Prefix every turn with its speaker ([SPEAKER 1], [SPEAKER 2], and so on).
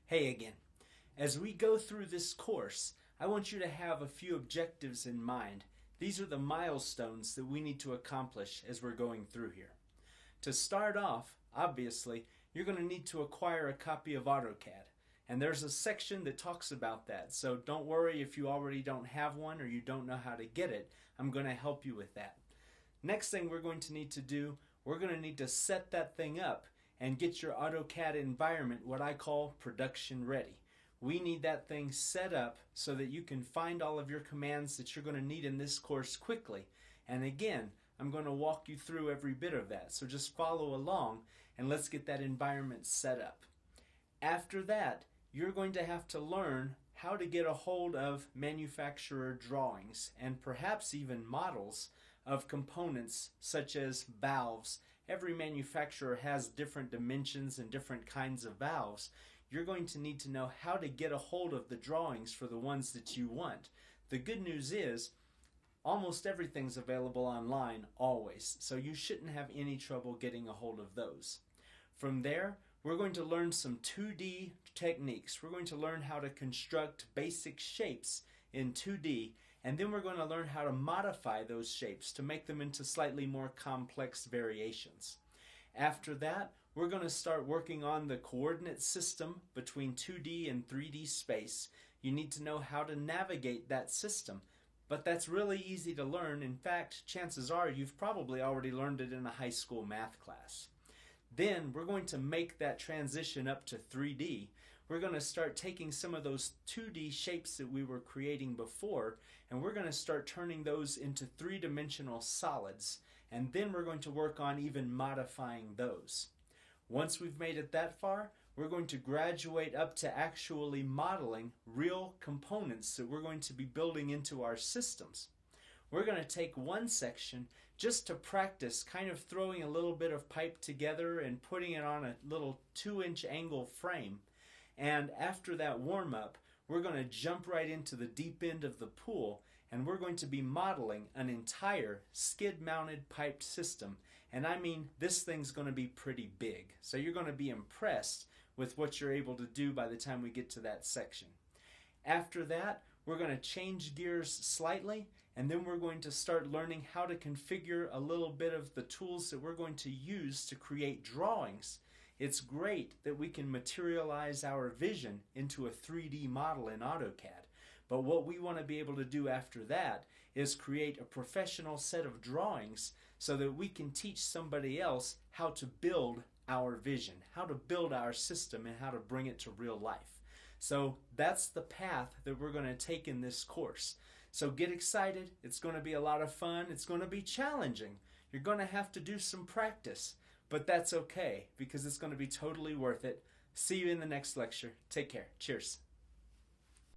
[SPEAKER 1] Hey again. As we go through this course, I want you to have a few objectives in mind. These are the milestones that we need to accomplish as we're going through here. To start off, obviously, you're going to need to acquire a copy of AutoCAD. And there's a section that talks about that, so don't worry if you already don't have one or you don't know how to get it. I'm going to help you with that. Next thing we're going to need to do, we're going to need to set that thing up and get your AutoCAD environment what I call production ready. We need that thing set up so that you can find all of your commands that you're going to need in this course quickly. And again, I'm going to walk you through every bit of that, so just follow along and let's get that environment set up. After that, you're going to have to learn how to get a hold of manufacturer drawings and perhaps even models of components such as valves. Every manufacturer has different dimensions and different kinds of valves. You're going to need to know how to get a hold of the drawings for the ones that you want. The good news is almost everything's available online always, so you shouldn't have any trouble getting a hold of those. From there, we're going to learn some 2D techniques. We're going to learn how to construct basic shapes in 2D, and then we're going to learn how to modify those shapes to make them into slightly more complex variations. After that, we're going to start working on the coordinate system between 2D and 3D space. You need to know how to navigate that system, but that's really easy to learn. In fact, chances are you've probably already learned it in a high school math class. Then we're going to make that transition up to 3D. We're going to start taking some of those 2D shapes that we were creating before, and we're going to start turning those into three-dimensional solids. And then we're going to work on even modifying those. Once we've made it that far, we're going to graduate up to actually modeling real components that we're going to be building into our systems. We're going to take one section just to practice kind of throwing a little bit of pipe together and putting it on a little 2-inch angle frame. And after that warm-up, we're going to jump right into the deep end of the pool, and we're going to be modeling an entire skid-mounted piped system. And I mean, this thing's going to be pretty big. So you're going to be impressed with what you're able to do by the time we get to that section. After that, we're going to change gears slightly, and then we're going to start learning how to configure a little bit of the tools that we're going to use to create drawings. It's great that we can materialize our vision into a 3D model in AutoCAD, but what we want to be able to do after that is create a professional set of drawings so that we can teach somebody else how to build our vision, how to build our system, and how to bring it to real life. So that's the path that we're going to take in this course. So get excited. It's going to be a lot of fun. It's going to be challenging. You're going to have to do some practice, but that's okay because it's going to be totally worth it. See you in the next lecture. Take care. Cheers.